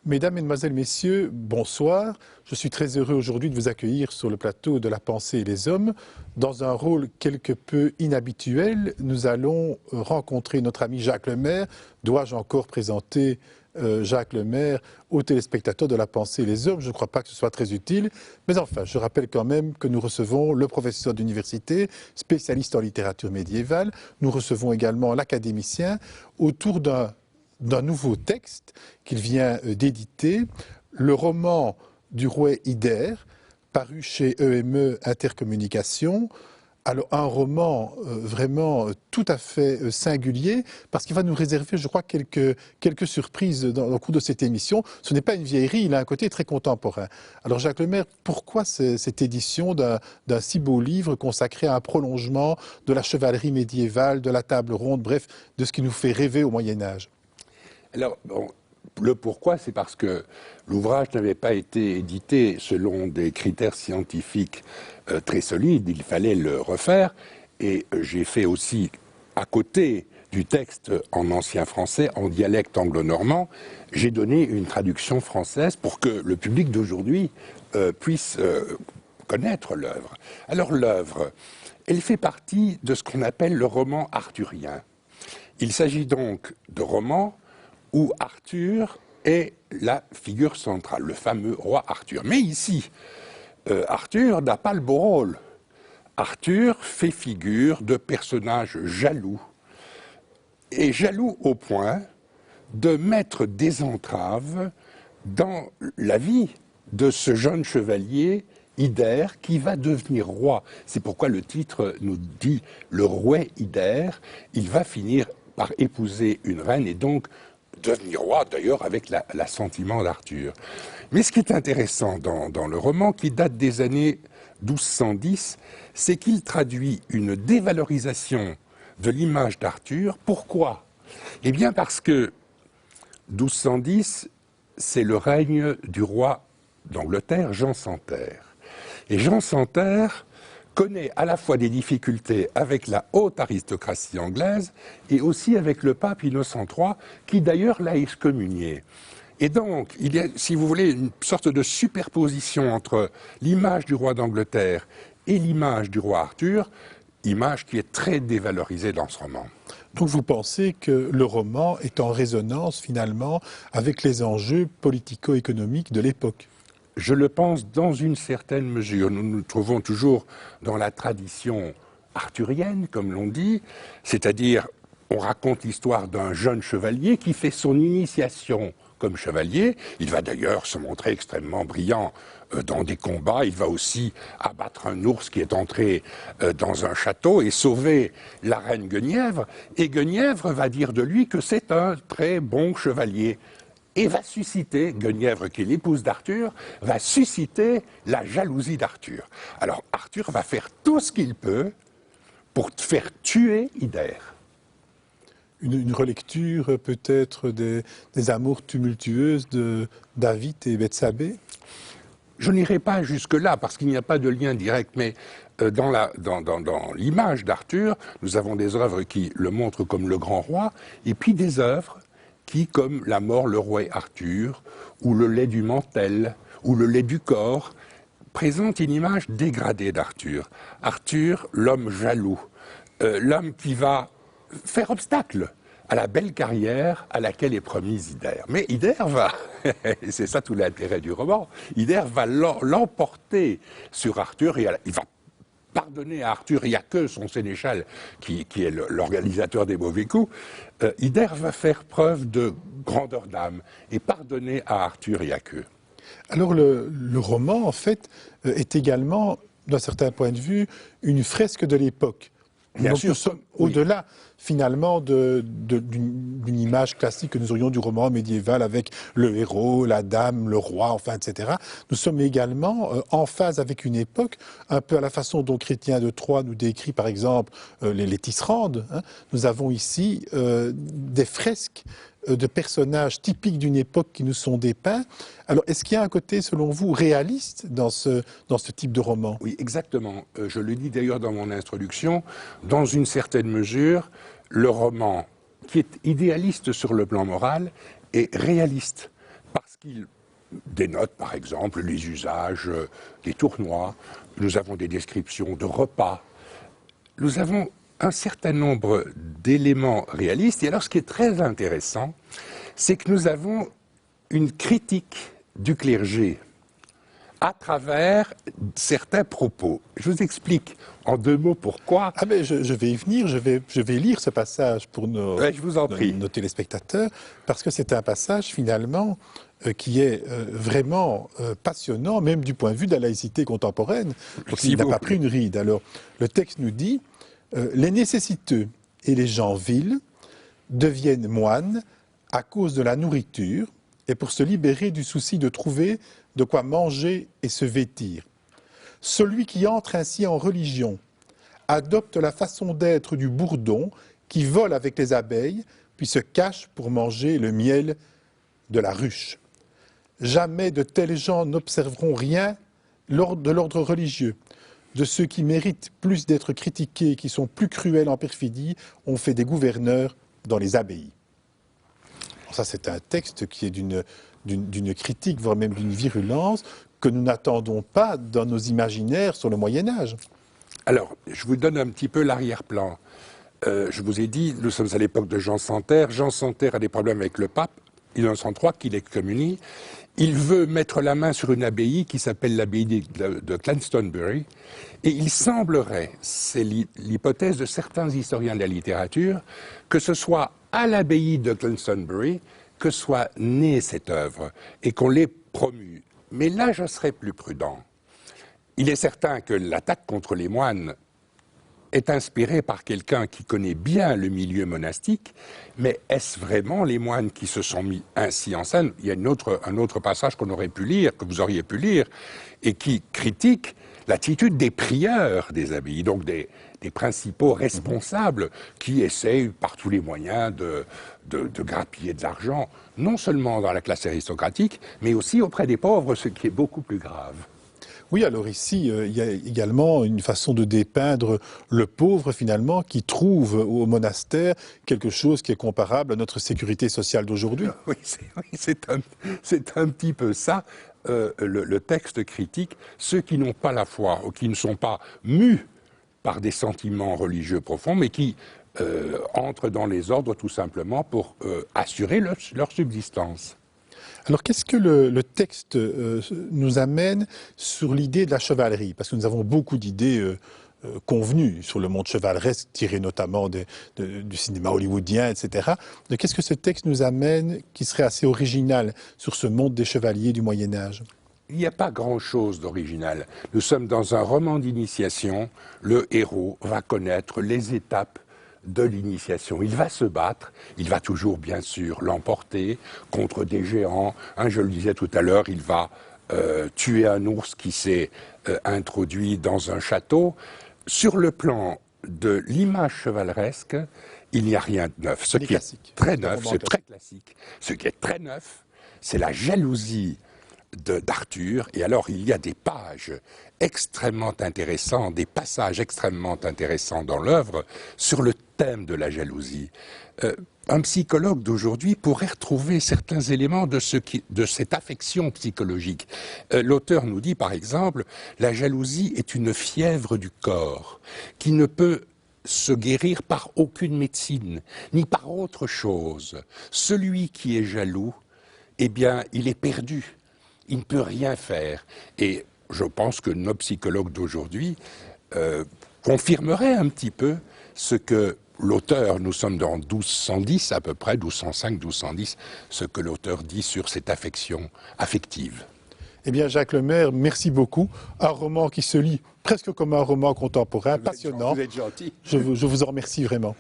Mesdames, Mesdemoiselles, Messieurs, bonsoir. Je suis très heureux aujourd'hui de vous accueillir sur le plateau de La Pensée et les Hommes. Dans un rôle quelque peu inhabituel, nous allons rencontrer notre ami Jacques Lemaire. Dois-je encore présenter Jacques Lemaire aux téléspectateurs de La Pensée et les Hommes? Je ne crois pas que ce soit très utile. Mais enfin, je rappelle quand même que nous recevons le professeur d'université, spécialiste en littérature médiévale. Nous recevons également l'académicien autour d'un nouveau texte qu'il vient d'éditer, le roman du roi Ider, paru chez EME Intercommunication. Alors un roman vraiment tout à fait singulier, parce qu'il va nous réserver, je crois, quelques surprises dans le cours de cette émission. Ce n'est pas une vieillerie, il a un côté très contemporain. Alors Jacques Lemaire, pourquoi cette édition d'un si beau livre consacré à un prolongement de la chevalerie médiévale, de la table ronde, bref, de ce qui nous fait rêver au Moyen-Âge? Alors, bon, le pourquoi, c'est parce que l'ouvrage n'avait pas été édité selon des critères scientifiques très solides, il fallait le refaire, et j'ai fait aussi, à côté du texte en ancien français, en dialecte anglo-normand, j'ai donné une traduction française pour que le public d'aujourd'hui puisse connaître l'œuvre. Alors l'œuvre, elle fait partie de ce qu'on appelle le roman arthurien. Il s'agit donc de romans où Arthur est la figure centrale, le fameux roi Arthur. Mais ici, Arthur n'a pas le beau rôle. Arthur fait figure de personnage jaloux, et jaloux au point de mettre des entraves dans la vie de ce jeune chevalier Ider qui va devenir roi. C'est pourquoi le titre nous dit « Le roi Ider ». Il va finir par épouser une reine et donc devenir roi, d'ailleurs, avec l'assentiment d'Arthur. Mais ce qui est intéressant dans le roman, qui date des années 1210, c'est qu'il traduit une dévalorisation de l'image d'Arthur. Pourquoi? Eh bien parce que 1210, c'est le règne du roi d'Angleterre, Jean sans Terre. Et Jean sans Terre connaît à la fois des difficultés avec la haute aristocratie anglaise et aussi avec le pape Innocent III, qui d'ailleurs l'a excommunié. Et donc, il y a, si vous voulez, une sorte de superposition entre l'image du roi d'Angleterre et l'image du roi Arthur, image qui est très dévalorisée dans ce roman. Donc vous pensez que le roman est en résonance finalement avec les enjeux politico-économiques de l'époque? Je le pense dans une certaine mesure. Nous nous trouvons toujours dans la tradition arthurienne, comme l'on dit, c'est-à-dire on raconte l'histoire d'un jeune chevalier qui fait son initiation comme chevalier. Il va d'ailleurs se montrer extrêmement brillant dans des combats. Il va aussi abattre un ours qui est entré dans un château et sauver la reine Guenièvre. Et Guenièvre va dire de lui que c'est un très bon chevalier. Et va susciter, Guenièvre, qui est l'épouse d'Arthur, va susciter la jalousie d'Arthur. Alors Arthur va faire tout ce qu'il peut pour faire tuer Ider. Une relecture peut-être des amours tumultueuses de David et Bethsabée? Je n'irai pas jusque-là, parce qu'il n'y a pas de lien direct, mais dans l'image d'Arthur, nous avons des œuvres qui le montrent comme le grand roi, et puis des œuvres qui, comme La mort, le roi Arthur, ou Le lait du mantel, ou Le lait du corps, présentent une image dégradée d'Arthur. Arthur, l'homme jaloux, l'homme qui va faire obstacle à la belle carrière à laquelle est promise Ider. Mais Ider va, et c'est ça tout l'intérêt du roman, Ider va l'emporter sur Arthur et il va pardonner à Arthur. Il n'y a que son sénéchal qui est l'organisateur des mauvais coups. Ider va faire preuve de grandeur d'âme et pardonner à Arthur, il n'y a que. Alors le roman, en fait, est également, d'un certain point de vue, une fresque de l'époque. Bien Donc sûr, nous sommes au-delà, finalement, d'une image classique que nous aurions du roman médiéval avec le héros, la dame, le roi, enfin, etc. Nous sommes également en phase avec une époque, un peu à la façon dont Chrétien de Troyes nous décrit, par exemple, les tisserandes. Hein. Nous avons ici des fresques de personnages typiques d'une époque qui nous sont dépeints. Alors, est-ce qu'il y a un côté, selon vous, réaliste dans ce type de roman? Oui, exactement. Je le dis d'ailleurs dans mon introduction. Dans une certaine mesure, le roman, qui est idéaliste sur le plan moral, est réaliste. Parce qu'il dénote, par exemple, les usages des tournois. Nous avons des descriptions de repas. Nous avons un certain nombre d'éléments réalistes. Et alors, ce qui est très intéressant, c'est que nous avons une critique du clergé à travers certains propos. Je vous explique en 2 mots pourquoi. Ah ben je vais y venir, je vais lire ce passage pour Je vous en prie. nos téléspectateurs, parce que c'est un passage finalement qui est vraiment passionnant, même du point de vue de la laïcité contemporaine, parce qu'il n'a pas pris une ride. Alors, le texte nous dit « Les nécessiteux et les gens vils deviennent moines à cause de la nourriture et pour se libérer du souci de trouver de quoi manger et se vêtir. Celui qui entre ainsi en religion adopte la façon d'être du bourdon qui vole avec les abeilles, puis se cache pour manger le miel de la ruche. Jamais de tels gens n'observeront rien de l'ordre religieux. De ceux qui méritent plus d'être critiqués et qui sont plus cruels en perfidie, on fait des gouverneurs dans les abbayes. » Ça, c'est un texte qui est d'une critique, voire même d'une virulence, que nous n'attendons pas dans nos imaginaires sur le Moyen-Âge. Alors, je vous donne un petit peu l'arrière-plan. Je vous ai dit, nous sommes à l'époque de Jean Santerre. Jean Santerre a des problèmes avec le pape. Il est en 103 qu'il excommunie. Il veut mettre la main sur une abbaye qui s'appelle l'abbaye de Glastonbury. Et il semblerait, c'est l'hypothèse de certains historiens de la littérature, que ce soit à l'abbaye de Glastonbury que soit née cette œuvre et qu'on l'ait promue. Mais là, je serais plus prudent. Il est certain que l'attaque contre les moines est inspirée par quelqu'un qui connaît bien le milieu monastique, mais est-ce vraiment les moines qui se sont mis ainsi en scène? Il y a un autre passage qu'on aurait pu lire, que vous auriez pu lire, et qui critique l'attitude des prieurs des abbayes, donc des principaux responsables qui essayent par tous les moyens de grappiller de l'argent, non seulement dans la classe aristocratique, mais aussi auprès des pauvres, ce qui est beaucoup plus grave. Oui, alors ici, il y a également une façon de dépeindre le pauvre, finalement, qui trouve au monastère quelque chose qui est comparable à notre sécurité sociale d'aujourd'hui. Oui, c'est un petit peu ça. Le texte critique ceux qui n'ont pas la foi ou qui ne sont pas mus par des sentiments religieux profonds, mais qui entrent dans les ordres tout simplement pour assurer leur subsistance. Alors qu'est-ce que le texte nous amène sur l'idée de la chevalerie? Parce que nous avons beaucoup d'idées convenues sur le monde chevaleresque, tirées notamment du cinéma hollywoodien, etc. Donc qu'est-ce que ce texte nous amène qui serait assez original sur ce monde des chevaliers du Moyen-Âge? Il n'y a pas grand-chose d'original. Nous sommes dans un roman d'initiation. Le héros va connaître les étapes de l'initiation. Il va se battre, il va toujours bien sûr l'emporter contre des géants. Je le disais tout à l'heure, il va tuer un ours qui s'est introduit dans un château. Sur le plan de l'image chevaleresque, il n'y a rien de neuf. Ce qui est très neuf, c'est très classique. Ce qui est très neuf, c'est la jalousie d'Arthur. Et alors, il y a des pages extrêmement intéressantes, des passages extrêmement intéressants dans l'œuvre sur le thème de la jalousie. Un psychologue d'aujourd'hui pourrait retrouver certains éléments de cette affection psychologique. L'auteur nous dit, par exemple, la jalousie est une fièvre du corps qui ne peut se guérir par aucune médecine, ni par autre chose. Celui qui est jaloux, eh bien, il est perdu. Il ne peut rien faire. Et je pense que nos psychologues d'aujourd'hui confirmeraient un petit peu ce que l'auteur, nous sommes dans 1210 à peu près, 1205, 1210, ce que l'auteur dit sur cette affection affective. Eh bien, Jacques Lemaire, merci beaucoup. Un roman qui se lit presque comme un roman contemporain, passionnant. Vous êtes gentil. Je vous en remercie vraiment.